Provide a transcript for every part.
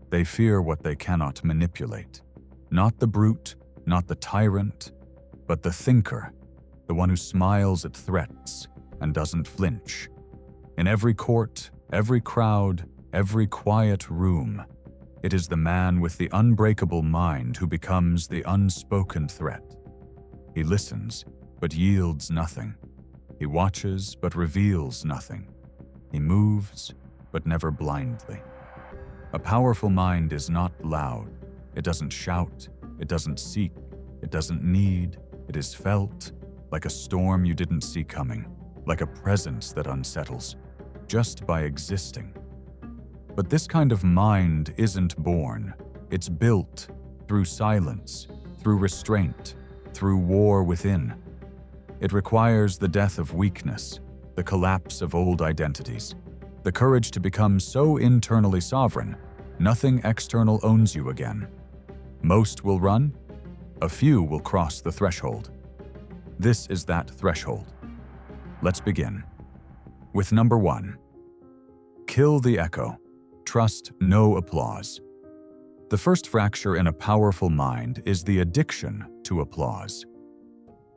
They fear what they cannot manipulate. Not the brute, not the tyrant, but the thinker, the one who smiles at threats and doesn't flinch. In every court, every crowd, every quiet room, it is the man with the unbreakable mind who becomes the unspoken threat. He listens, but yields nothing. He watches, but reveals nothing. He moves, but never blindly. A powerful mind is not loud. It doesn't shout. It doesn't seek. It doesn't need. It is felt, like a storm you didn't see coming, like a presence that unsettles, just by existing. But this kind of mind isn't born. It's built through silence, through restraint, through war within. It requires the death of weakness, the collapse of old identities, the courage to become so internally sovereign, nothing external owns you again. Most will run, a few will cross the threshold. This is that threshold. Let's begin. With number 1. Kill the echo. Trust no applause. The first fracture in a powerful mind is the addiction to applause.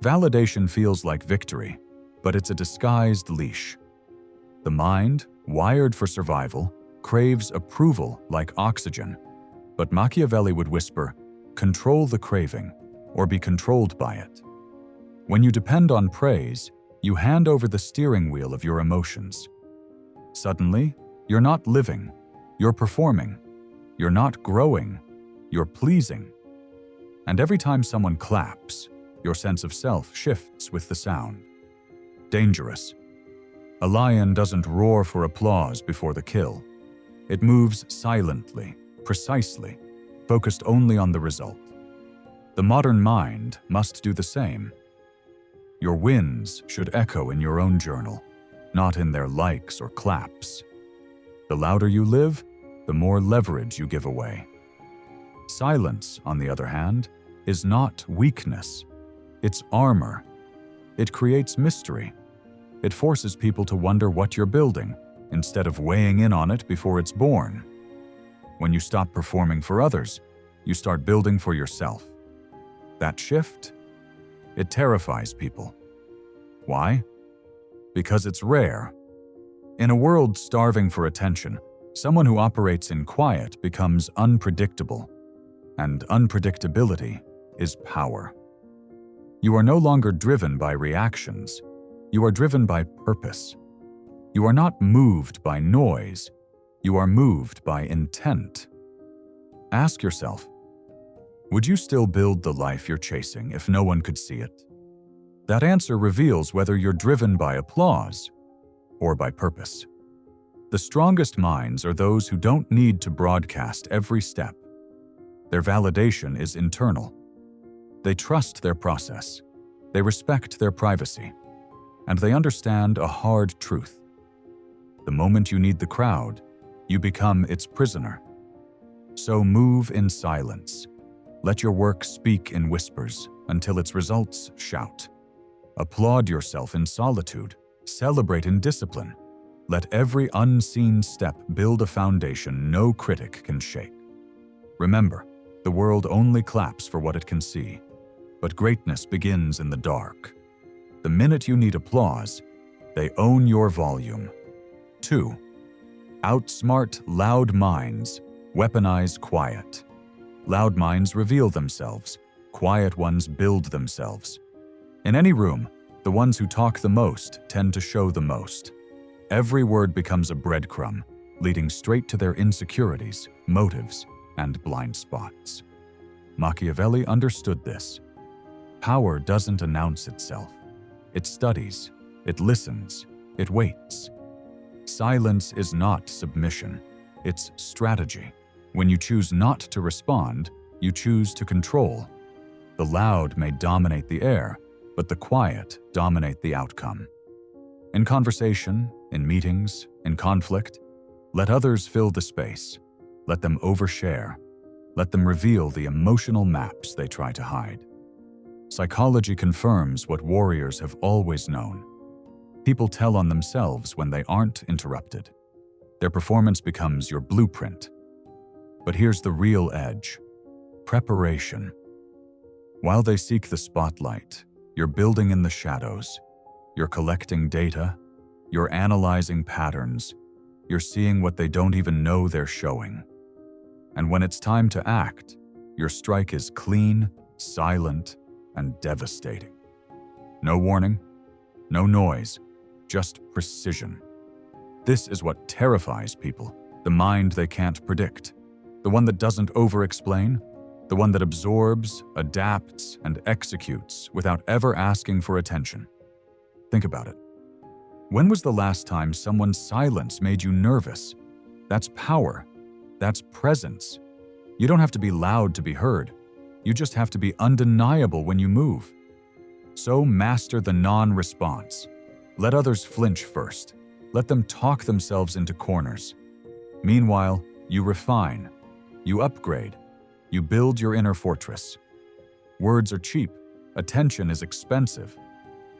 Validation feels like victory, but it's a disguised leash. The mind, wired for survival, craves approval like oxygen, but Machiavelli would whisper, "Control the craving, or be controlled by it." When you depend on praise, you hand over the steering wheel of your emotions. Suddenly, you're not living, you're performing. You're not growing, you're pleasing. And every time someone claps, your sense of self shifts with the sound. Dangerous. A lion doesn't roar for applause before the kill. It moves silently, precisely, focused only on the result. The modern mind must do the same. Your wins should echo in your own journal, not in their likes or claps. The louder you live, the more leverage you give away. Silence, on the other hand, is not weakness. It's armor. It creates mystery. It forces people to wonder what you're building, instead of weighing in on it before it's born. When you stop performing for others, you start building for yourself. That shift? It terrifies people. Why? Because it's rare. In a world starving for attention, someone who operates in quiet becomes unpredictable, and unpredictability is power. You are no longer driven by reactions. You are driven by purpose. You are not moved by noise. You are moved by intent. Ask yourself, would you still build the life you're chasing if no one could see it? That answer reveals whether you're driven by applause or by purpose. The strongest minds are those who don't need to broadcast every step. Their validation is internal. They trust their process. They respect their privacy. And they understand a hard truth. The moment you need the crowd, you become its prisoner. So move in silence. Let your work speak in whispers until its results shout. Applaud yourself in solitude. Celebrate in discipline. Let every unseen step build a foundation no critic can shake. Remember, the world only claps for what it can see, but greatness begins in the dark. The minute you need applause, they own your volume. 2. Outsmart loud minds, weaponize quiet. Loud minds reveal themselves. Quiet ones build themselves. In any room, the ones who talk the most tend to show the most. Every word becomes a breadcrumb, leading straight to their insecurities, motives, and blind spots. Machiavelli understood this. Power doesn't announce itself. It studies, it listens, it waits. Silence is not submission, it's strategy. When you choose not to respond, you choose to control. The loud may dominate the air, but the quiet dominate the outcome. In conversation, in meetings, in conflict, let others fill the space. Let them overshare. Let them reveal the emotional maps they try to hide. Psychology confirms what warriors have always known. People tell on themselves when they aren't interrupted. Their performance becomes your blueprint. But here's the real edge: preparation. While they seek the spotlight, you're building in the shadows. You're collecting data, you're analyzing patterns, you're seeing what they don't even know they're showing. And when it's time to act, your strike is clean, silent, and devastating. No warning, no noise, just precision. This is what terrifies people, the mind they can't predict, the one that doesn't over-explain, the one that absorbs, adapts, and executes without ever asking for attention. Think about it. When was the last time someone's silence made you nervous? That's power. That's presence. You don't have to be loud to be heard. You just have to be undeniable when you move. So master the non-response. Let others flinch first. Let them talk themselves into corners. Meanwhile, you refine. You upgrade. You build your inner fortress. Words are cheap. Attention is expensive.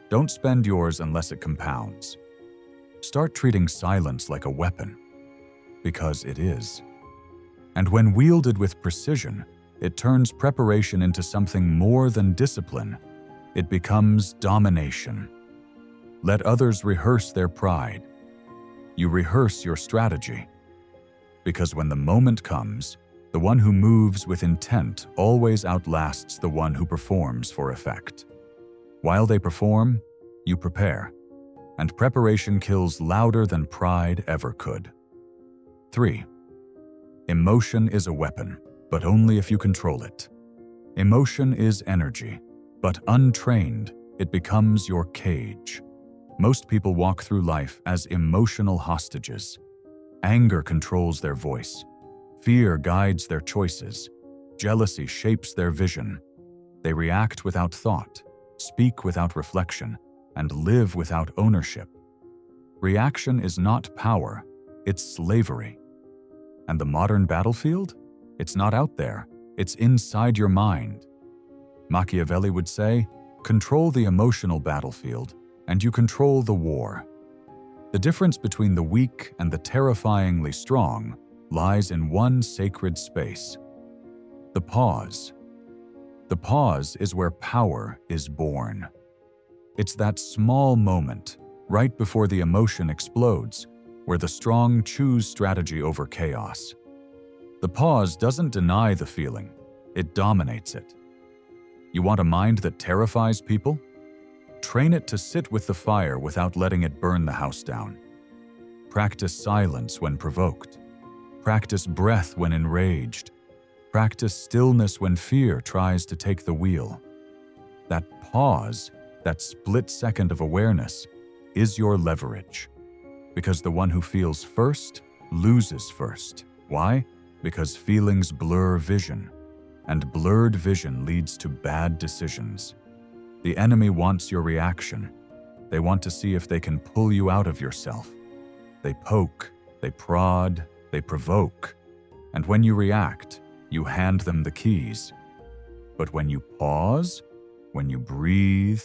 Don't spend yours unless it compounds. Start treating silence like a weapon, because it is. And when wielded with precision, it turns preparation into something more than discipline. It becomes domination. Let others rehearse their pride. You rehearse your strategy. Because when the moment comes, the one who moves with intent always outlasts the one who performs for effect. While they perform, you prepare. And preparation kills louder than pride ever could. 3. Emotion is a weapon, but only if you control it. Emotion is energy, but untrained, it becomes your cage. Most people walk through life as emotional hostages. Anger controls their voice. Fear guides their choices. Jealousy shapes their vision. They react without thought, speak without reflection, and live without ownership. Reaction is not power, it's slavery. And the modern battlefield? It's not out there, it's inside your mind. Machiavelli would say, control the emotional battlefield, and you control the war. The difference between the weak and the terrifyingly strong lies in one sacred space: the pause. The pause is where power is born. It's that small moment, right before the emotion explodes, where the strong choose strategy over chaos. The pause doesn't deny the feeling, it dominates it. You want a mind that terrifies people? Train it to sit with the fire without letting it burn the house down. Practice silence when provoked. Practice breath when enraged. Practice stillness when fear tries to take the wheel. That pause, that split second of awareness, is your leverage. Because the one who feels first loses first. Why? Because feelings blur vision, and blurred vision leads to bad decisions. The enemy wants your reaction. They want to see if they can pull you out of yourself. They poke, they prod, they provoke. And when you react, you hand them the keys. But when you pause, when you breathe,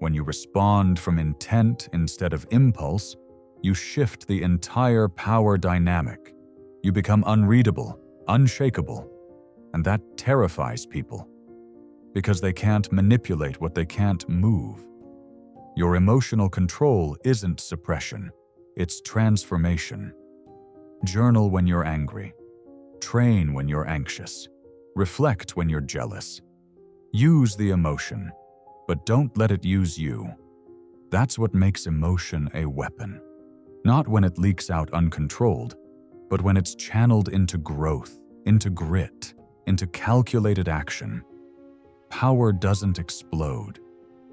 when you respond from intent instead of impulse, you shift the entire power dynamic. You become unreadable, unshakable, and that terrifies people because they can't manipulate what they can't move. Your emotional control isn't suppression, it's transformation. Journal when you're angry. Train when you're anxious. Reflect when you're jealous. Use the emotion, but don't let it use you. That's what makes emotion a weapon. Not when it leaks out uncontrolled, but when it's channeled into growth, into grit, into calculated action. Power doesn't explode.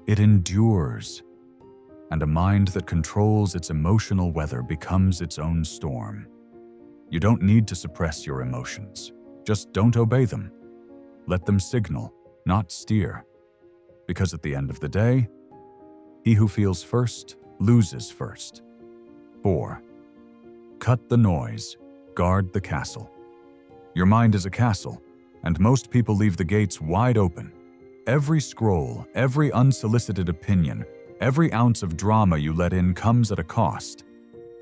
It endures. And a mind that controls its emotional weather becomes its own storm. You don't need to suppress your emotions. Just don't obey them. Let them signal, not steer. Because at the end of the day, he who feels first loses first. 4. Cut the noise, guard the castle. Your mind is a castle, and most people leave the gates wide open. Every scroll, every unsolicited opinion, every ounce of drama you let in comes at a cost.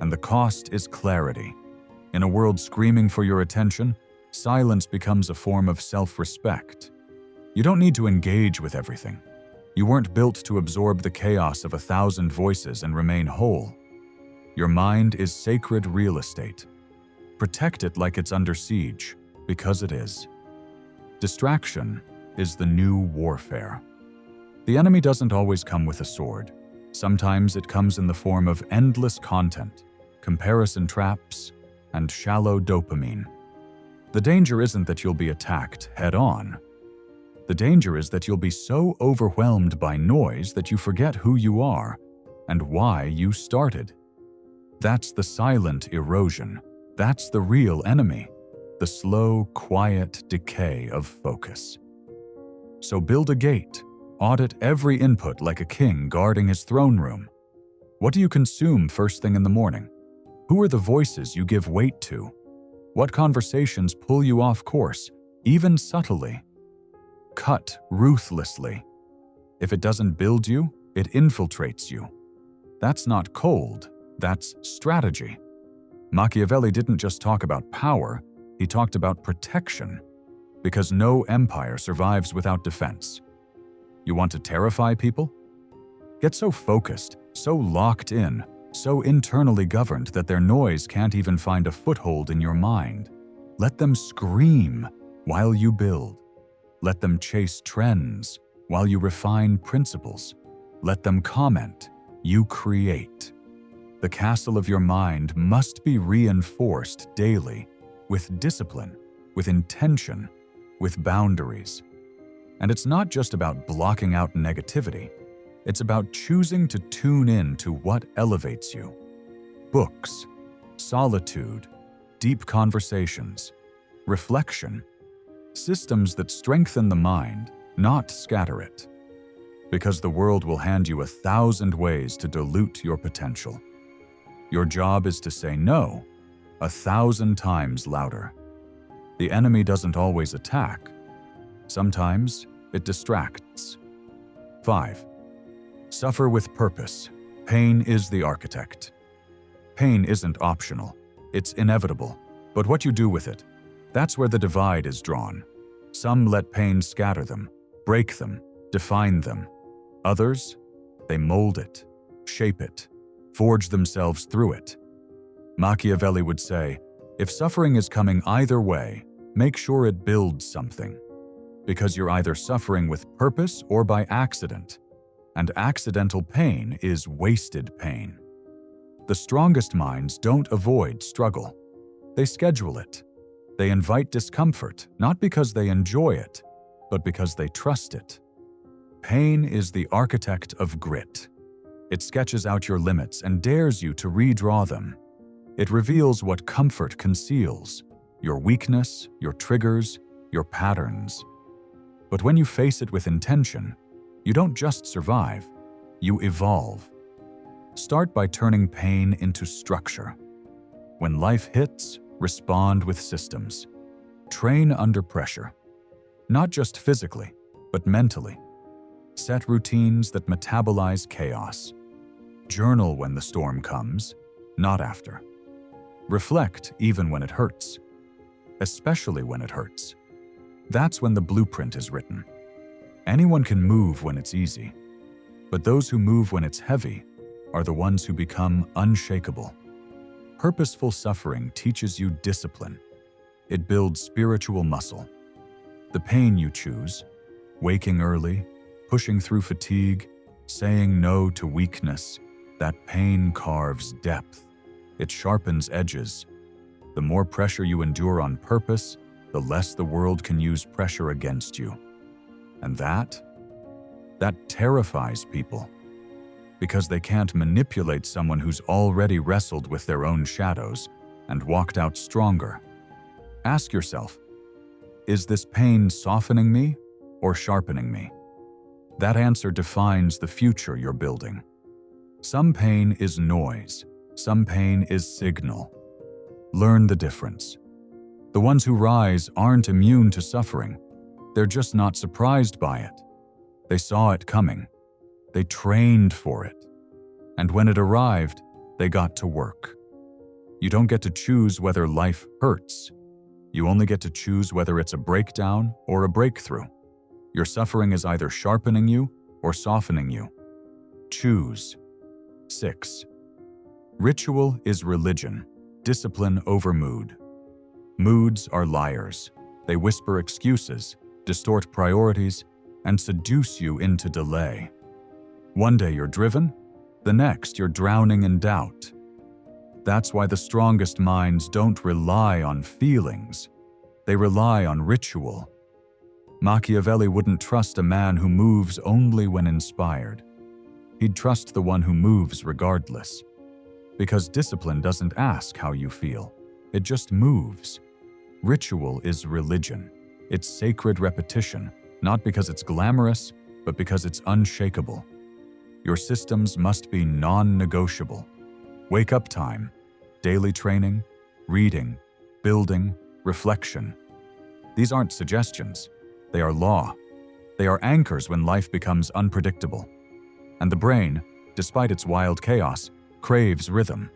And the cost is clarity. In a world screaming for your attention, Silence becomes a form of self-respect. You don't need to engage with everything. You weren't built to absorb the chaos of 1,000 voices and remain whole. Your mind is sacred real estate. Protect it like it's under siege, because it is. Distraction is the new warfare. The enemy doesn't always come with a sword. Sometimes it comes in the form of endless content, comparison traps, and shallow dopamine. The danger isn't that you'll be attacked head-on. The danger is that you'll be so overwhelmed by noise that you forget who you are and why you started. That's the silent erosion. That's the real enemy, the slow, quiet decay of focus. So build a gate. Audit every input like a king guarding his throne room. What do you consume first thing in the morning? Who are the voices you give weight to? What conversations pull you off course, even subtly? Cut ruthlessly. If it doesn't build you, it infiltrates you. That's not cold, that's strategy. Machiavelli didn't just talk about power, he talked about protection, because no empire survives without defense. You want to terrify people? Get so focused, so locked in, so internally governed that their noise can't even find a foothold in your mind. Let them scream while you build. Let them chase trends while you refine principles. Let them comment, you create. The castle of your mind must be reinforced daily with discipline, with intention, with boundaries. And it's not just about blocking out negativity. It's about choosing to tune in to what elevates you. Books, solitude, deep conversations, reflection, systems that strengthen the mind, not scatter it. Because the world will hand you 1,000 ways to dilute your potential. Your job is to say no 1,000 times louder. The enemy doesn't always attack. Sometimes it distracts. 5. Suffer with purpose. Pain is the architect. Pain isn't optional. It's inevitable. But what you do with it, that's where the divide is drawn. Some let pain scatter them, break them, define them. Others, they mold it, shape it, forge themselves through it. Machiavelli would say, if suffering is coming either way, make sure it builds something. Because you're either suffering with purpose or by accident. And accidental pain is wasted pain. The strongest minds don't avoid struggle. They schedule it. They invite discomfort, not because they enjoy it, but because they trust it. Pain is the architect of grit. It sketches out your limits and dares you to redraw them. It reveals what comfort conceals, your weakness, your triggers, your patterns. But when you face it with intention, you don't just survive, you evolve. Start by turning pain into structure. When life hits, respond with systems. Train under pressure. Not just physically, but mentally. Set routines that metabolize chaos. Journal when the storm comes, not after. Reflect even when it hurts, especially when it hurts. That's when the blueprint is written. Anyone can move when it's easy, but those who move when it's heavy are the ones who become unshakable. Purposeful suffering teaches you discipline. It builds spiritual muscle. The pain you choose, waking early, pushing through fatigue, saying no to weakness, that pain carves depth. It sharpens edges. The more pressure you endure on purpose, the less the world can use pressure against you. And that terrifies people. Because they can't manipulate someone who's already wrestled with their own shadows and walked out stronger. Ask yourself, is this pain softening me or sharpening me? That answer defines the future you're building. Some pain is noise. Some pain is signal. Learn the difference. The ones who rise aren't immune to suffering. They're just not surprised by it. They saw it coming. They trained for it. And when it arrived, they got to work. You don't get to choose whether life hurts. You only get to choose whether it's a breakdown or a breakthrough. Your suffering is either sharpening you or softening you. Choose. 6. Ritual is religion, discipline over mood. Moods are liars. They whisper excuses, distort priorities, and seduce you into delay. One day you're driven, the next you're drowning in doubt. That's why the strongest minds don't rely on feelings. They rely on ritual. Machiavelli wouldn't trust a man who moves only when inspired. He'd trust the one who moves regardless. Because discipline doesn't ask how you feel. It just moves. Ritual is religion. It's sacred repetition, not because it's glamorous, but because it's unshakable. Your systems must be non-negotiable. Wake-up time, daily training, reading, building, reflection. These aren't suggestions. They are law. They are anchors when life becomes unpredictable. And the brain, despite its wild chaos, craves rhythm.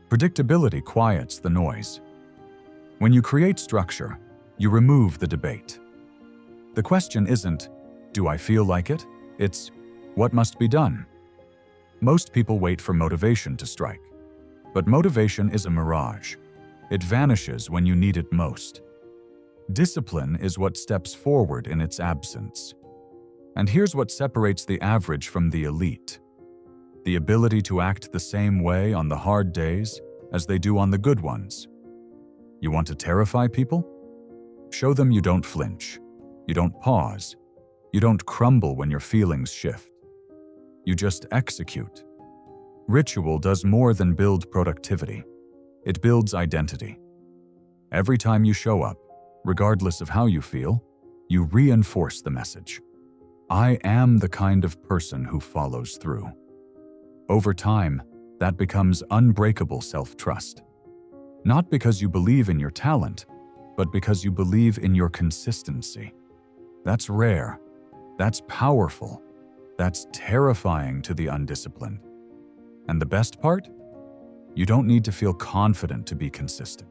Predictability quiets the noise. When you create structure, you remove the debate. The question isn't, do I feel like it? It's, what must be done? Most people wait for motivation to strike. But motivation is a mirage. It vanishes when you need it most. Discipline is what steps forward in its absence. And here's what separates the average from the elite: the ability to act the same way on the hard days as they do on the good ones. You want to terrify people? Show them you don't flinch. You don't pause. You don't crumble when your feelings shift. You just execute. Ritual does more than build productivity. It builds identity. Every time you show up, regardless of how you feel, you reinforce the message. I am the kind of person who follows through. Over time, that becomes unbreakable self-trust. Not because you believe in your talent, but because you believe in your consistency. That's rare. That's powerful. That's terrifying to the undisciplined. And the best part? You don't need to feel confident to be consistent.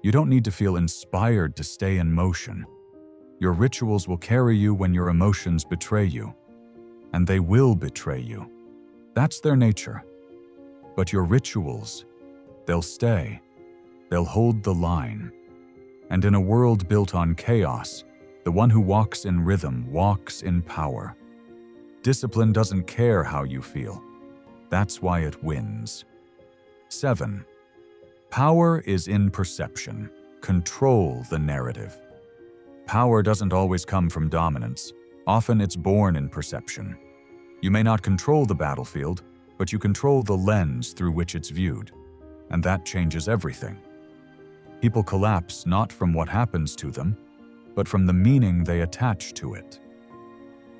You don't need to feel inspired to stay in motion. Your rituals will carry you when your emotions betray you. And they will betray you. That's their nature. But your rituals, they'll stay. They'll hold the line. And in a world built on chaos, the one who walks in rhythm walks in power. Discipline doesn't care how you feel. That's why it wins. 7. Power is in perception. Control the narrative. Power doesn't always come from dominance. Often it's born in perception. You may not control the battlefield, but you control the lens through which it's viewed. And that changes everything. People collapse not from what happens to them, but from the meaning they attach to it.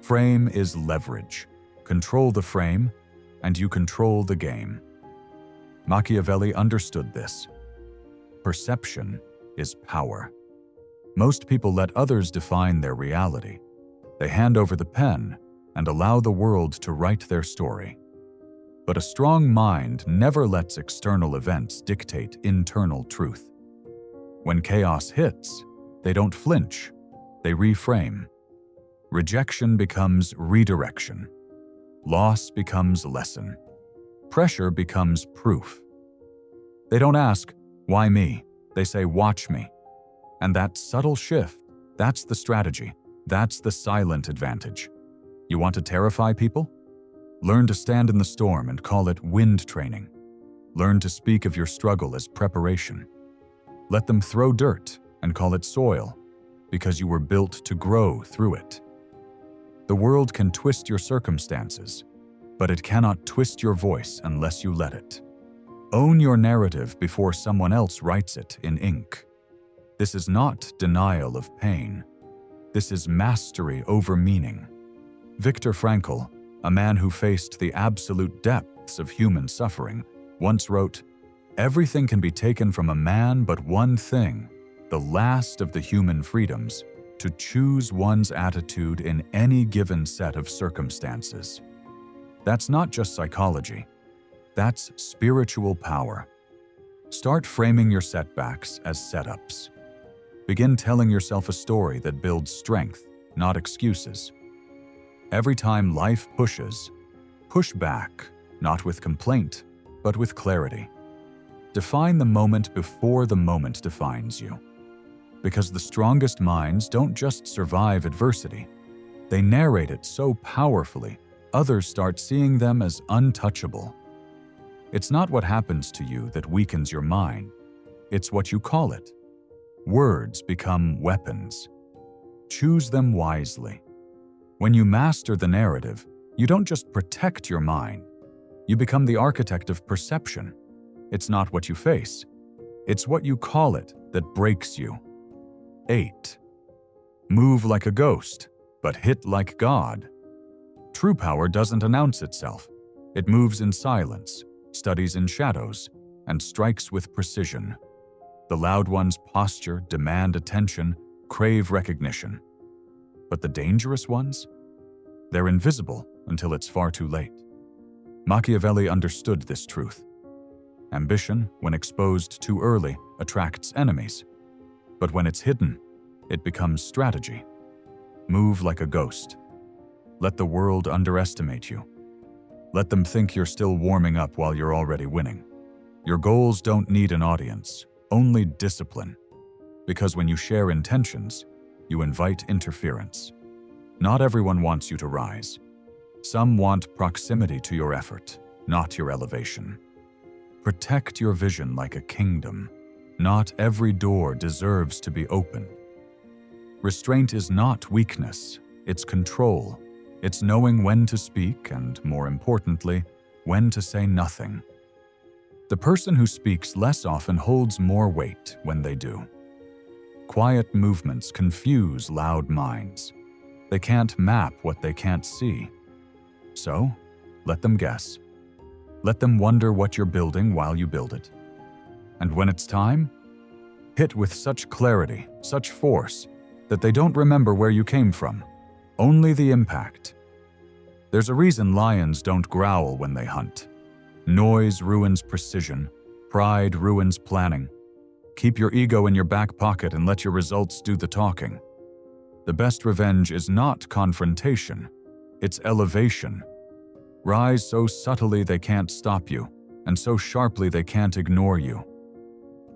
Frame is leverage. Control the frame, and you control the game. Machiavelli understood this. Perception is power. Most people let others define their reality. They hand over the pen and allow the world to write their story. But a strong mind never lets external events dictate internal truth. When chaos hits, they don't flinch, they reframe. Rejection becomes redirection. Loss becomes lesson. Pressure becomes proof. They don't ask, why me? They say, watch me. And that subtle shift, that's the strategy. That's the silent advantage. You want to terrify people? Learn to stand in the storm and call it wind training. Learn to speak of your struggle as preparation. Let them throw dirt and call it soil, because you were built to grow through it. The world can twist your circumstances, but it cannot twist your voice unless you let it. Own your narrative before someone else writes it in ink. This is not denial of pain. This is mastery over meaning. Viktor Frankl, a man who faced the absolute depths of human suffering, once wrote, "Everything can be taken from a man but one thing, the last of the human freedoms, to choose one's attitude in any given set of circumstances." That's not just psychology. That's spiritual power. Start framing your setbacks as setups. Begin telling yourself a story that builds strength, not excuses. Every time life pushes, push back, not with complaint, but with clarity. Define the moment before the moment defines you. Because the strongest minds don't just survive adversity, they narrate it so powerfully, others start seeing them as untouchable. It's not what happens to you that weakens your mind, it's what you call it. Words become weapons. Choose them wisely. When you master the narrative, you don't just protect your mind, you become the architect of perception. It's not what you face, it's what you call it that breaks you. 8. Move like a ghost, but hit like God. True power doesn't announce itself. It moves in silence, studies in shadows, and strikes with precision. The loud ones posture, demand attention, crave recognition. But the dangerous ones? They're invisible until it's far too late. Machiavelli understood this truth. Ambition, when exposed too early, attracts enemies. But when it's hidden, it becomes strategy. Move like a ghost. Let the world underestimate you. Let them think you're still warming up while you're already winning. Your goals don't need an audience, only discipline. Because when you share intentions, you invite interference. Not everyone wants you to rise. Some want proximity to your effort, not your elevation. Protect your vision like a kingdom. Not every door deserves to be opened. Restraint is not weakness, it's control. It's knowing when to speak and, more importantly, when to say nothing. The person who speaks less often holds more weight when they do. Quiet movements confuse loud minds. They can't map what they can't see. So, let them guess. Let them wonder what you're building while you build it. And when it's time, hit with such clarity, such force, that they don't remember where you came from. Only the impact. There's a reason lions don't growl when they hunt. Noise ruins precision. Pride ruins planning. Keep your ego in your back pocket and let your results do the talking. The best revenge is not confrontation, it's elevation. Rise so subtly they can't stop you, and so sharply they can't ignore you.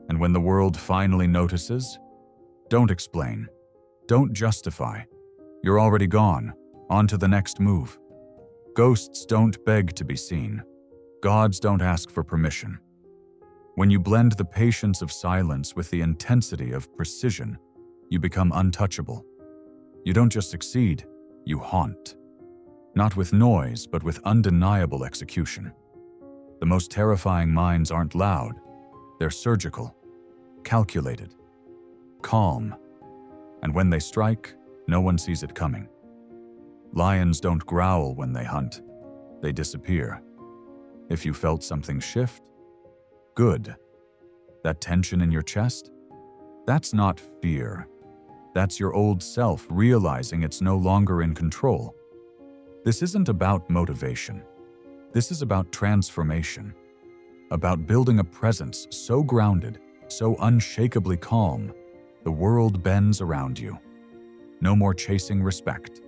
And when the world finally notices, don't explain, don't justify. You're already gone, on to the next move. Ghosts don't beg to be seen. Gods don't ask for permission. When you blend the patience of silence with the intensity of precision, you become untouchable. You don't just succeed, you haunt. Not with noise, but with undeniable execution. The most terrifying minds aren't loud. They're surgical, calculated, calm. And when they strike, no one sees it coming. Lions don't growl when they hunt. They disappear. If you felt something shift, good. That tension in your chest? That's not fear. That's your old self realizing it's no longer in control. This isn't about motivation. This is about transformation. About building a presence so grounded, so unshakably calm, the world bends around you. No more chasing respect.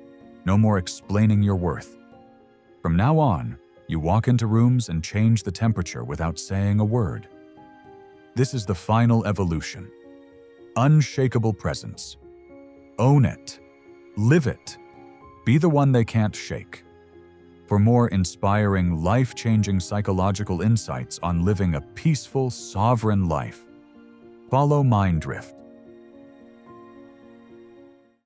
No more explaining your worth. From now on, you walk into rooms and change the temperature without saying a word. This is the final evolution. Unshakable presence. Own it. Live it. Be the one they can't shake. For more inspiring, life-changing psychological insights on living a peaceful, sovereign life, follow Mind Drift